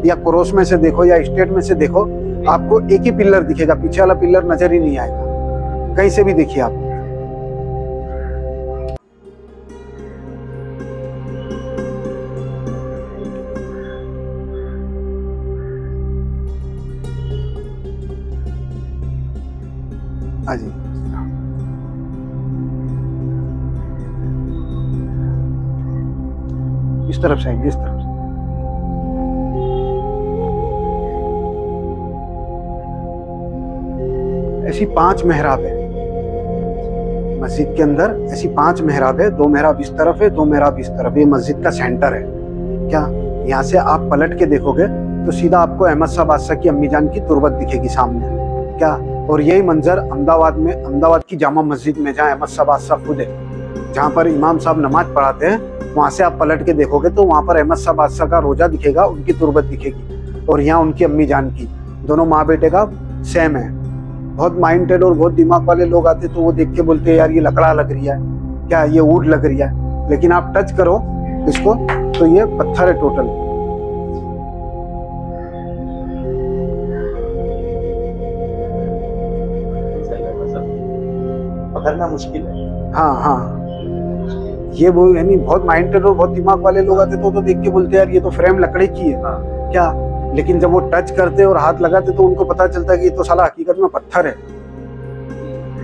या क्रॉस में से देखो या स्टेट में से देखो, आपको एक ही पिलर दिखेगा, पीछे वाला पिलर नजर ही नहीं आएगा। कहीं से भी देखिए आप। हाँ जी, इस तरफ से आएंगे, इस तरफ से। ऐसी 5 मेहराब है मस्जिद के अंदर। ऐसी 5 मेहराब है, 2 मेहराब इस तरफ है, 2 मेहराब इस तरफ। ये मस्जिद का सेंटर है। क्या यहाँ से आप पलट के देखोगे तो सीधा आपको अहमद शाह बादशाह की अम्मी जान की तुरबत दिखेगी सामने। क्या, और यही मंजर अहमदाबाद में, अहमदाबाद की जामा मस्जिद में, जहाँ अहमद शाह बादशाह खुद है, जहाँ पर इमाम साहब नमाज पढ़ाते हैं, वहां से आप पलट के देखोगे तो वहां पर अहमद शाह बादशाह का रोजा दिखेगा, उनकी तुरबत दिखेगी, और यहाँ उनकी अम्मी जान की। दोनों माँ बेटे का सेम है। बहुत माइंडेड और बहुत दिमाग वाले लोग आते तो वो देख के बोलते हैं यार ये लकड़ा लग रही है, क्या ये ऊट लग रही है, लेकिन आप टच करो इसको तो ये पत्थर है टोटल। पकड़ना मुश्किल है। हाँ हाँ, ये वो यानी बहुत माइंडेड और बहुत दिमाग वाले लोग आते तो देख के बोलते यार ये तो फ्रेम लकड़ी की है। क्या, लेकिन जब वो टच करते और हाथ लगाते तो उनको पता चलता है कि ये तो साला हकीकत में पत्थर है।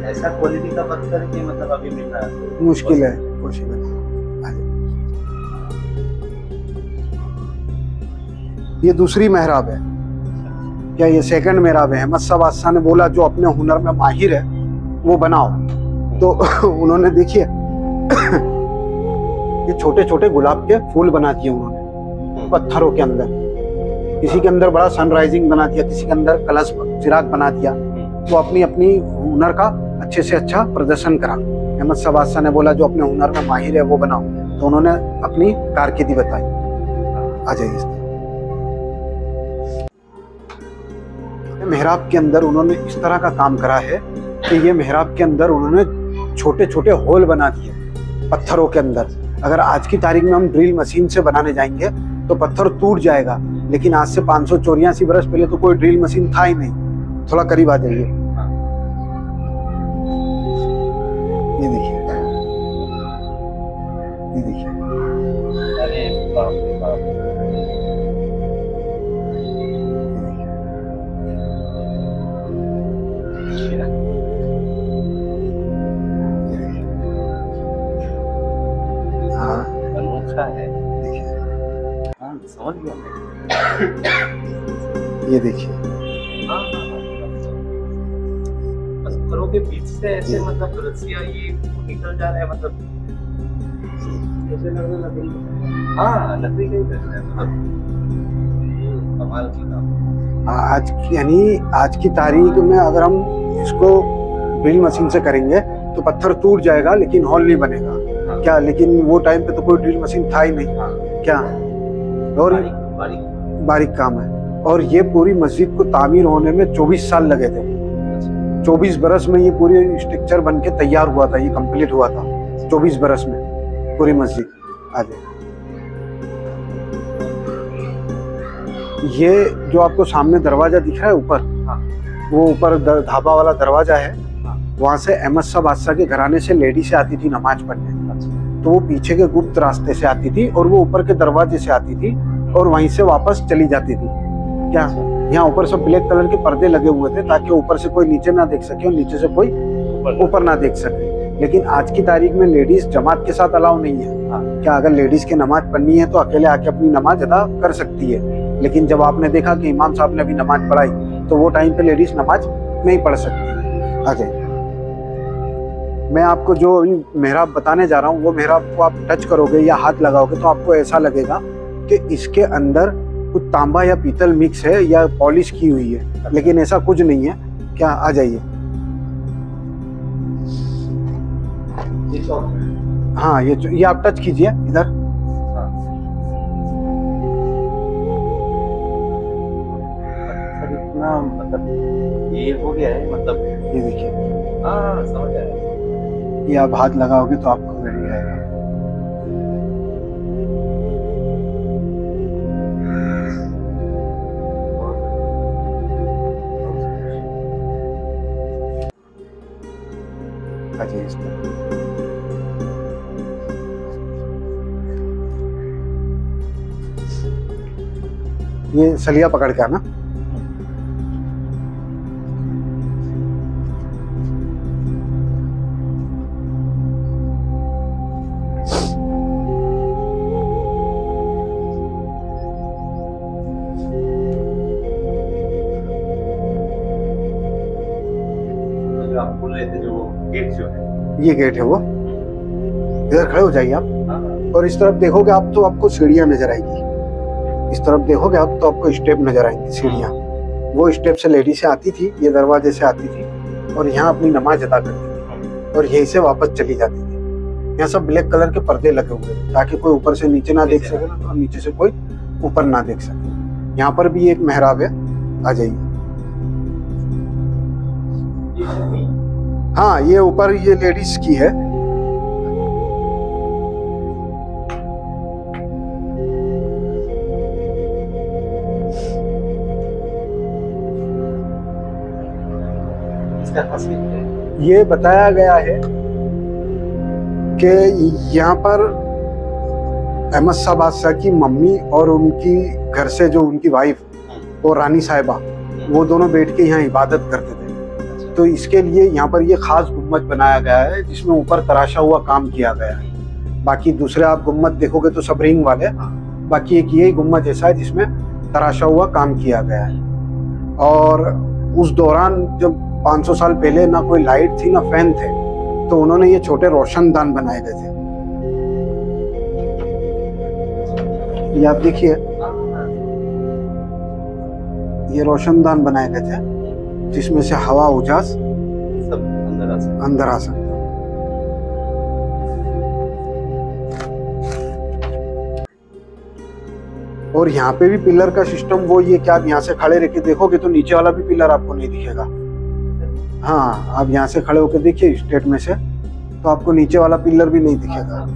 ऐसा क्वालिटी का पत्थर कि मतलब अभी मिल रहा है, मुश्किल है, पॉसिबल। ये दूसरी मेहराब है। क्या, ये सेकंड मेहराब है। अहमद शाह बादशाह ने बोला जो अपने हुनर में माहिर है वो बनाओ, तो उन्होंने देखिए ये छोटे छोटे गुलाब के फूल बना दिए उन्होंने पत्थरों के अंदर। किसी के अंदर बड़ा सनराइजिंग बना दिया, किसी के अंदर कलश चिराग बना दिया। वो अपनी अपनी हुनर का अच्छे से अच्छा प्रदर्शन करा। अहमद शाह बादशाह ने बोला जो अपने हुनर में माहिर है वो बनाओ, तो उन्होंने अपनी कारकिर्दी बताई। आ जाइए, इस तरह मेहराब के अंदर उन्होंने इस तरह का काम करा है कि ये मेहराब के अंदर उन्होंने छोटे छोटे होल बना दिए पत्थरों के अंदर। अगर आज की तारीख में हम ड्रिल मशीन से बनाने जाएंगे तो पत्थर टूट जाएगा, लेकिन आज से 584 बरस पहले तो कोई ड्रिल मशीन था ही नहीं। थोड़ा करीब आ जाइए, ये देखिए, ये देखिए। अरे बाप रे बाप। अनोखा है। हाँ, समझ गया मैं। ये देखिए, पत्थरों के बीच से ऐसे मतलब रस्सियाँ ये निकल जा रहा है, मतलब जैसे लकड़ी। हाँ, लकड़ी का ही लग रहा है, मतलब कमाल की काम। आज यानी आज की तारीख में अगर हम इसको ड्रिल मशीन से करेंगे तो पत्थर टूट जाएगा लेकिन हॉल नहीं बनेगा। हाँ। क्या, लेकिन वो टाइम पे तो कोई ड्रिल मशीन था ही नहीं। हाँ। क्या, और बारीक काम है। और ये पूरी मस्जिद को तामीर होने में 24 साल लगे थे। 24 बरस में ये पूरी स्ट्रक्चर बन के तैयार हुआ था, ये कंप्लीट हुआ था 24 बरस में पूरी मस्जिद। आज ये जो आपको सामने दरवाजा दिख रहा है ऊपर, वो ऊपर ढाबा वाला दरवाजा है। वहां से अहमद शाह बादशाह के घराने से लेडी से आती थी नमाज पढ़ने, तो वो पीछे के गुप्त रास्ते से आती थी और वो ऊपर के दरवाजे से आती थी और वहीं से वापस चली जाती थी। क्या, यहाँ ऊपर सब ब्लैक कलर के पर्दे लगे हुए थे ताकि ऊपर से कोई नीचे ना देख सके और नीचे से कोई ऊपर ना देख सके। लेकिन आज की तारीख में लेडीज जमात के साथ अलाउ नहीं है। क्या, अगर लेडीज की नमाज पढ़नी है तो अकेले आके अपनी नमाज अदा कर सकती है, लेकिन जब आपने देखा कि इमाम साहब ने अभी नमाज पढ़ाई तो वो टाइम पे लेडीज नमाज नहीं पढ़ सकती। आ जाए, मैं आपको जो मेहराब बताने जा रहा हूँ वो मेहराब को आप टच करोगे या हाथ लगाओगे तो आपको ऐसा लगेगा कि इसके अंदर कुछ तांबा या पीतल मिक्स है या पॉलिश की हुई है, लेकिन ऐसा कुछ नहीं है। क्या, आ जाइए। हाँ, ये आप टच कीजिए इधर। इतना मतलब ये हो गया है, मतलब ये देखिए, हाँ समझ आया। ये आप हाथ लगाओगे तो आपको रेडी आएगा। अजय इसमें ये सलिया पकड़ के आना। आप बोल रहे थे जो गेट जो है, ये गेट है वो। इधर खड़े हो जाइए आप और इस तरफ देखोगे आप तो आपको सीढ़ियां नजर आएगी। इस तरफ देखोगे आप तो आपको स्टेप नजर आएंगी, सीढ़ियां। वो स्टेप से लेडी से आती थी, ये दरवाजे से आती थी और यहाँ अपनी नमाज अदा करती थी और यहीं से वापस चली जाती थी। यहाँ सब ब्लैक कलर के पर्दे लगे हुए हैं ताकि कोई ऊपर से नीचे ना देख सके ना, तो नीचे से कोई ऊपर ना देख सके। यहाँ पर भी एक मेहराब है, आ जाइए। हाँ, ये ऊपर ये लेडीज की है। ये बताया गया है कि यहाँ पर अहमद शाह बादशाह की मम्मी और उनकी घर से जो उनकी वाइफ और रानी साहिबा, वो दोनों बैठ के यहाँ इबादत करते थे। तो इसके लिए यहाँ पर ये खास गुम्बद बनाया गया है जिसमें ऊपर तराशा हुआ काम किया गया है। बाकी दूसरे आप गुम्बद देखोगे तो सब रिंग वाले, बाकी एक यही गुम्बद ऐसा है जिसमें तराशा हुआ काम किया गया है। और उस दौरान जब 500 साल पहले ना कोई लाइट थी ना फैन थे, तो उन्होंने ये छोटे रोशनदान बनाए गए थे। ये आप देखिए, ये रोशनदान बनाए गए थे जिसमें से हवा उजास सब अंदर आ सकता। और यहाँ पे भी पिलर का सिस्टम वो ये कि आप यहाँ से खड़े रह के देखोगे तो नीचे वाला भी पिलर आपको नहीं दिखेगा। हाँ, आप यहाँ से खड़े होकर देखिए स्टेट में से, तो आपको नीचे वाला पिलर भी नहीं दिखेगा।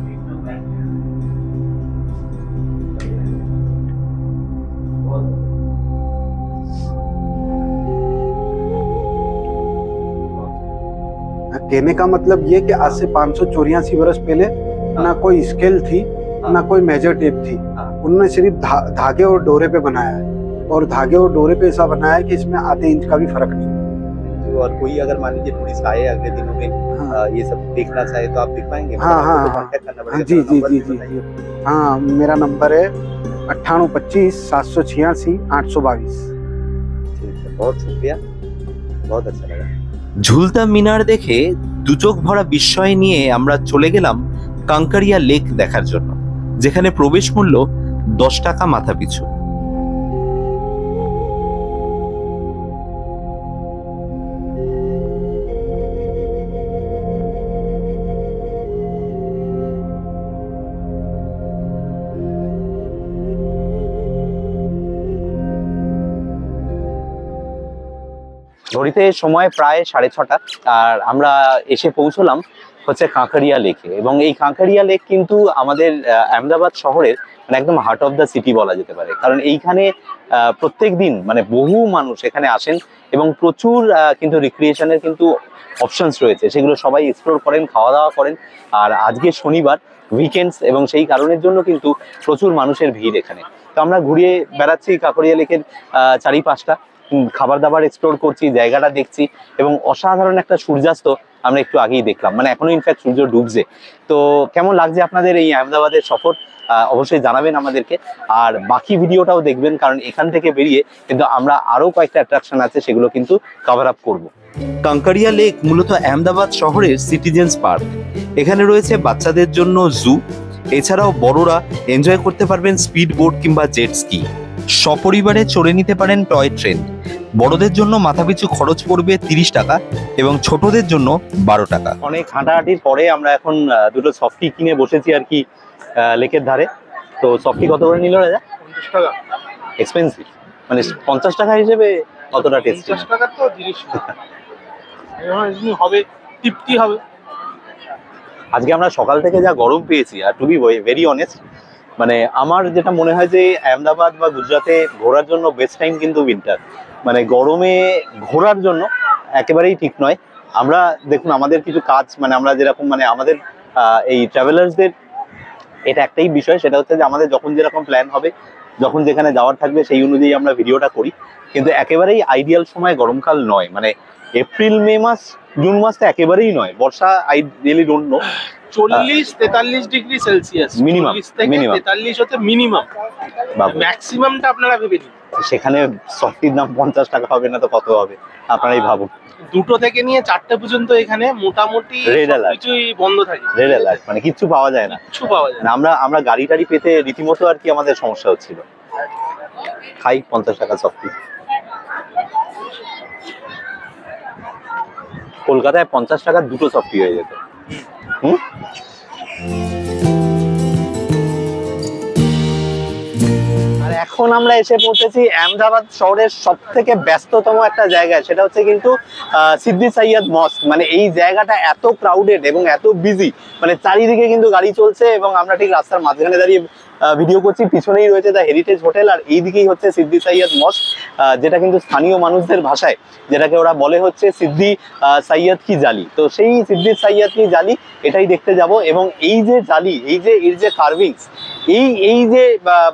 कहने का मतलब ये कि आज से 584 वर्ष पहले ना कोई स्केल थी ना कोई मेजर टेप थी। उन्होंने सिर्फ धागे और डोरे पे बनाया है, और धागे और डोरे पे ऐसा बनाया है कि इसमें आधे इंच का भी फर्क नहीं। और कोई अगर मान लीजिए टूरिस्ट आए अगले दिनों में ये सब देखना चाहे तो आप दिख पाएंगे? हाँ हाँ हाँ, जी जी जी जी, हाँ, मेरा नंबर है 9825 786 822। ठीक है, बहुत शुक्रिया, बहुत अच्छा लगा। ঝুলতা মিনার দেখে দুচোখ ভরা বিস্ময় নিয়ে আমরা চলে গেলাম কাঙ্কারিয়া লেক দেখার জন্য, যেখানে প্রবেশ মূল্য 10 টাকা মাথা পিছু। ঘড়িতে সময় প্রায় 6:30 আর আমরা এসে পৌঁছলাম হচ্ছে কাঁকড়িয়া লেকে। এবং এই কাঁকড়িয়া লেক কিন্তু আমাদের আহমেদাবাদ শহরের মানে একদম হার্ট অফ দ্য সিটি বলা যেতে পারে, কারণ এইখানে প্রত্যেক দিন মানে বহু মানুষ এখানে আসেন এবং প্রচুর কিন্তু রিক্রিয়েশনের কিন্তু অপশনস রয়েছে, সেগুলো সবাই এক্সপ্লোর করেন, খাওয়া দাওয়া করেন। আর আজকে শনিবার উইকেন্ডস এবং সেই কারণের জন্য কিন্তু প্রচুর মানুষের ভিড় এখানে। তো আমরা ঘুরিয়ে বেড়াচ্ছি কাঁকড়িয়া লেকের চারিপাশটা। খাবার দাবার এক্সপ্লোর করছি, জায়গাটা দেখছি, এবং অসাধারণ একটা সূর্যাস্ত আমরা একটু আগেই দেখলাম, মানে এখনো ইনফ্যাক্ট সূর্য ডুবছে। তো কেমন লাগছে আপনাদের এই আহমেদাবাদের সফর অবশ্যই জানাবেন আমাদেরকে, আর বাকি ভিডিওটাও দেখবেন, কারণ এখান থেকে বেরিয়ে কিন্তু আমরা আরো কয়েকটা অ্যাট্রাকশন আছে সেগুলো কিন্তু কভার আপ করবো। কাঙ্কারিয়া লেক মূলত আহমেদাবাদ শহরের সিটিজেন্স পার্ক। এখানে রয়েছে বাচ্চাদের জন্য জু, এছাড়াও বড়রা এনজয় করতে পারবেন স্পিড বোট কিংবা জেট স্কি। সপরিবারে চড়ে নিতে পারেন টয় ট্রেন। বড়দের জন্য মাথাপিছু খরচ পড়বে 30 টাকা এবং ছোটদের জন্য 12 টাকা। অনেক হাঁটাহাঁটির পরে আমরা এখন দুটো সফটি কিনে বসেছি আর কি লেকের ধারে। তো সফটি কত করে নিল রাজা? 50 টাকা। এক্সপেন্সিভ, মানে 50 টাকা হিসেবে কতটা টেস্টি? 50 টাকা তো জিনিস হবে, তৃপ্তি হবে। আজকে আমরা সকাল থেকে যা গরম পেয়েছি, আর টু বি ভেরি অনেস্ট, মানে আমার যেটা মনে হয় যে আহমেদাবাদ বা গুজরাটে ঘোরার জন্য বেস্ট টাইম কিন্তু উইন্টার। মানে গরমে ঘোরার জন্য একেবারেই ঠিক নয়। আমরা দেখুন আমাদের কিছু কাজ, মানে আমরা যেরকম, মানে আমাদের এই ট্রাভেলার্সদের এটা একটাই বিষয়, সেটা হচ্ছে যে আমাদের যখন যেরকম প্ল্যান হবে, যখন যেখানে যাওয়ার থাকবে সেই অনুযায়ী আমরা ভিডিওটা করি। কিন্তু একেবারেই আইডিয়াল সময় গরমকাল নয়, মানে এপ্রিল মে মাস, জুন মাসটা একেবারেই নয়। বর্ষা I really don't know. 40-43 degree Celsius Minimum, 40 থেকে minimum। 43 হচ্ছে মিনিমাম, বাবা, ম্যাক্সিমামটা আপনারা ভেবে নিন। সেখানে সফটির দাম 50 টাকা হবে না তো কত হবে আপনারাই ভাবুন। 2টো থেকে নিয়ে 4টে পর্যন্ত এখানে মোটামুটি Red alert। কিছুই বন্ধ থাকে, রেড অ্যালার্ট, মানে কিচ্ছু পাওয়া যায় না। কিছু পাওয়া যায় না। আমরা গাড়ি টাড়ি পেতে রীতিমতো আর কি আমাদের সমস্যা হচ্ছিল। খাই 50 টাকা সফটি। কলকাতায় 50 টাকা দুটো সফটি হয়ে যেত। আর এখন আমরা এসে পৌঁছেছি আহমেদাবাদ শহরের সব থেকে ব্যস্ততম একটা জায়গায়, সেটা হচ্ছে কিন্তু সিদ্দি সৈয়দ মস্ক। মানে এই জায়গাটা এত ক্রাউডেড এবং এত বিজি, মানে চারিদিকে কিন্তু গাড়ি চলছে এবং আমরা ঠিক রাস্তার মাঝখানে দাঁড়িয়ে ভিডিও করছি। পিছনেই রয়েছে দ্য হেরিটেজ হোটেল, আর এইদিকেই হচ্ছে সিদ্দি সৈয়দ মস্ক, যেটা কিন্তু স্থানীয় মানুষদের ভাষায় যেটাকে ওরা বলে হচ্ছে সিদ্দি সৈয়দ কি জালি। তো সেই সিদ্দি সৈয়দ কি জালি এটাই দেখতে যাব। এবং এই যে জালি, এই যে এর যে কার্ভিংস, এই যে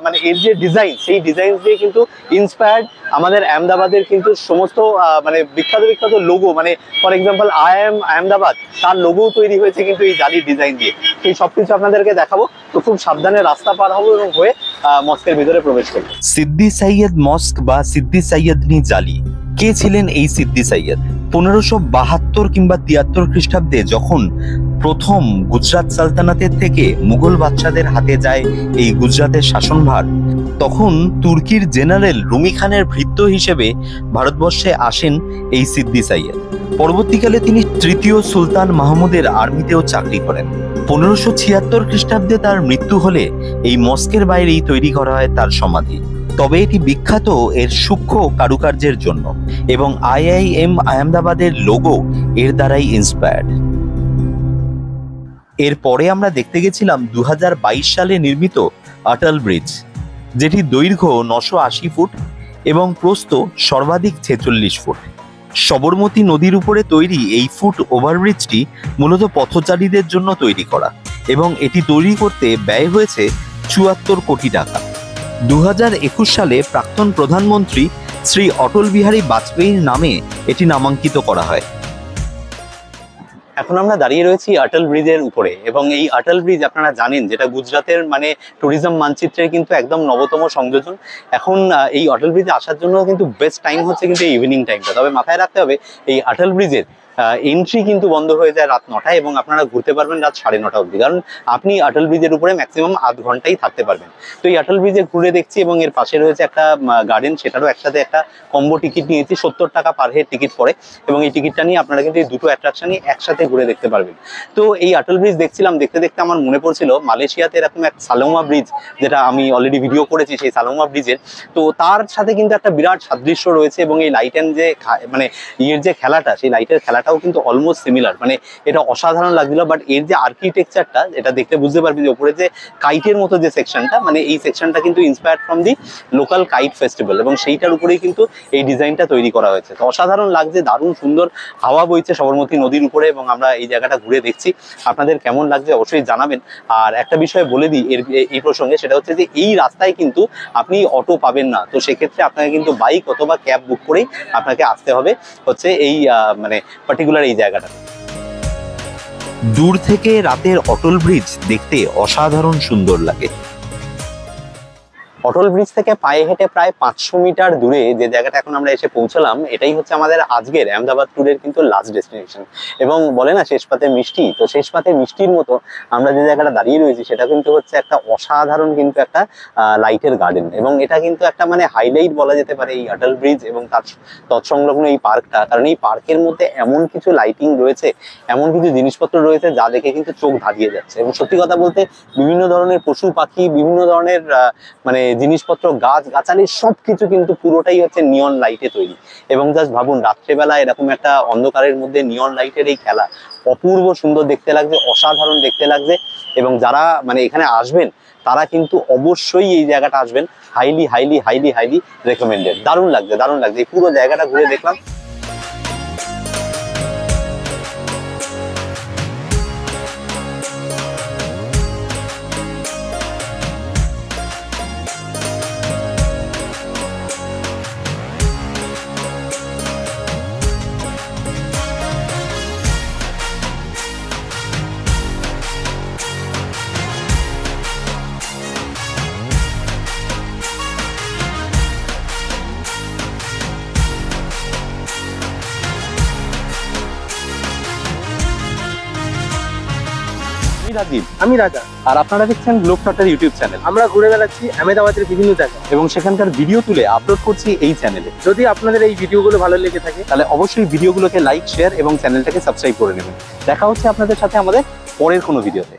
মানে এর যে ডিজাইন, সেই ডিজাইন দিয়ে কিন্তু ইন্সপায়ার্ড আমাদের আহমেদাবাদের কিন্তু সমস্ত মানে বিখ্যাত লোগো, মানে for example I am Ahmedabad, তার লোগো তৈরি হয়েছে কিন্তু এই জালির ডিজাইন দিয়ে। সেই সবকিছু আপনাদেরকে দেখাবো। তো খুব সাবধানে রাস্তা পার হবো এবং হয়ে মস্কের ভিতরে প্রবেশ করবো। সিদ্দি সৈয়দ মস্ক বা সিদ্দি সৈয়দনি জালি। কে ছিলেন এই সিদ্দি সৈয়দ? 1572 কিংবা 73 খ্রিস্টাব্দে যখন প্রথম গুজরাট সালতানাতের থেকে মুঘল বাদশাদের হাতে যায় এই গুজরাটের শাসনভার, তখন তুর্কির জেনারেল রুমি খানের ভৃত্য হিসেবে ভারতবর্ষে আসেন এই সিদ্দি সৈয়দ। পরবর্তীকালে তিনি তৃতীয় সুলতান মাহমুদের আর্মিতেও চাকরি করেন। 1576 খ্রিস্টাব্দে তার মৃত্যু হলে এই মস্কের বাইরেই তৈরি করা হয় তার সমাধি। তবে এটি বিখ্যাত এর সূক্ষ্ম কারুকার্যের জন্য এবং IIM আহমেদাবাদের লোগো এর দ্বারাই ইন্সপায়ার্ড। এরপরে আমরা দেখতে গেছিলাম 2022 সালে নির্মিত অটল ব্রিজ, যেটি দৈর্ঘ্য 980 ফুট এবং প্রস্থ সর্বাধিক 46 ফুট। সবরমতী নদীর উপরে তৈরি এই ফুট ওভারব্রিজটি মূলত পথচারীদের জন্য তৈরি করা এবং এটি তৈরি করতে ব্যয় হয়েছে 74 কোটি টাকা। 2021 সালে প্রাক্তন প্রধানমন্ত্রী শ্রী অটল বিহারী বাজপেয়ীর নামে এটি নামাঙ্কিত করা হয়। এখন আমরা দাঁড়িয়ে রয়েছি অটল ব্রিজের উপরে, এবং এই অটল ব্রিজ আপনারা জানেন যেটা গুজরাটের মানে ট্যুরিজম মানচিত্রের কিন্তু একদম নবতম সংযোজন। এখন এই অটল ব্রিজে আসার জন্য কিন্তু বেস্ট টাইম হচ্ছে কিন্তু ইভিনিং টাইমটা। তবে মাথায় রাখতে হবে এই অটল ব্রিজের এন্ট্রি কিন্তু বন্ধ হয়ে যায় রাত 9টায় এবং আপনারা ঘুরতে পারবেন রাত 9:30 অবধি, কারণ আপনি অটল ব্রিজের উপরে ম্যাক্সিমাম আধ ঘন্টাই থাকতে পারবেন। তো এই অটল ব্রিজে ঘুরে দেখছি এবং এর পাশে রয়েছে একটা গার্ডেন, সেটারও একসাথে একটা কম্বো টিকিট নিয়েছি, 70 টাকা পার হেড টিকিট পড়ে, এবং এই টিকিটটা নিয়ে আপনারা কিন্তু এই দুটো অ্যাট্রাকশনই একসাথে ঘুরে দেখতে পারবেন। তো এই অটল ব্রিজ দেখছিলাম, দেখতে দেখতে আমার মনে পড়ছিল মালয়েশিয়াতে এরকম এক সালোমা ব্রিজ, যেটা আমি অলরেডি ভিডিও করেছি সেই সালোমা ব্রিজের। তো তার সাথে কিন্তু একটা বিরাট সাদৃশ্য রয়েছে এবং এই লাইট অ্যান্ড যে মানে ইয়ের যে খেলাটা, সেই লাইটের খেলাটা জায়গাটাও কিন্তু অলমোস্ট সিমিলার, মানে এটা অসাধারণ লাগছিল। বাট এর যে আর্কিটেকচারটা, এটা দেখতে বুঝতে পারবি যে উপরে যে কাইটের মতো যে সেকশনটা, মানে এই সেকশনটা কিন্তু inspired from the local kite festival, এবং সেইটার উপরেই কিন্তু এই ডিজাইনটা তৈরি করা হয়েছে। তো অসাধারণ লাগছে, দারুণ সুন্দর হাওয়া বইছে সবরমতী নদীর উপরে, এবং আমরা এই জায়গাটা ঘুরে দেখছি। আপনাদের কেমন লাগছে অবশ্যই জানাবেন। আর একটা বিষয় বলে দিই এই প্রসঙ্গে, সেটা হচ্ছে যে এই রাস্তায় কিন্তু আপনি অটো পাবেন না। তো সেক্ষেত্রে আপনাকে কিন্তু বাইক অথবা ক্যাব বুক করেই আপনাকে আসতে হবে হচ্ছে এই মানে পার্টিকুলার এই জায়গাটা। দূর থেকে রাতের অটল ব্রিজ দেখতে অসাধারণ সুন্দর লাগে। অটল ব্রিজ থেকে পায়ে হেঁটে প্রায় 500 মিটার দূরে যে জায়গাটা এখন আমরা এসে পৌঁছলাম, এটাই হচ্ছে আমাদের আজকের আহমেদাবাদ ট্যুরের কিন্তু লাস্ট ডেস্টিনেশন। এবং বলে না শেষ পাতে মিষ্টি, তো শেষ পাতে মিষ্টির মতো আমরা যে জায়গাটা দাঁড়িয়ে রয়েছি সেটা কিন্তু হচ্ছে একটা অসাধারণ কিন্তু একটা লাইটের গার্ডেন, এবং এটা কিন্তু একটা মানে হাইলাইট বলা যেতে পারে এই অটল ব্রিজ এবং তার তৎসংলগ্ন এই পার্কটা। কারণ এই পার্কের মধ্যে এমন কিছু লাইটিং রয়েছে, এমন কিছু জিনিসপত্র রয়েছে যা দেখে কিন্তু চোখ ধাঁধিয়ে যাচ্ছে। এবং সত্যি কথা বলতে বিভিন্ন ধরনের পশু পাখি, বিভিন্ন ধরনের মানে জিনিসপত্র, গাছ গাছালি সবকিছু কিন্তু পুরোটাই হচ্ছে নিয়ন লাইটে তৈরি। এবং জাস্ট ভাবুন, রাত্রেবেলা এরকম একটা অন্ধকারের মধ্যে নিয়ন লাইটের এই খেলা অপূর্ব সুন্দর দেখতে লাগছে, অসাধারণ দেখতে লাগছে। এবং যারা মানে এখানে আসবেন তারা কিন্তু অবশ্যই এই জায়গাটা আসবেন, highly highly highly highly recommended. দারুণ লাগছে, দারুণ লাগছে। এই পুরো জায়গাটা ঘুরে দেখলাম। রাজীব, আমি রাজা, আর আপনারা দেখছেন গ্লোবট্রটার ইউটিউব চ্যানেল। আমরা ঘুরে বেড়াচ্ছি আহমেদাবাদের বিভিন্ন জায়গা এবং সেখানকার ভিডিও তুলে আপলোড করছি এই চ্যানেলে। যদি আপনাদের এই ভিডিওগুলো ভালো লেগে থাকে তাহলে অবশ্যই ভিডিওগুলোকে লাইক, শেয়ার এবং চ্যানেলটাকে সাবস্ক্রাইব করে নেবেন। দেখা হচ্ছে আপনাদের সাথে আমাদের পরের কোনো ভিডিওতে।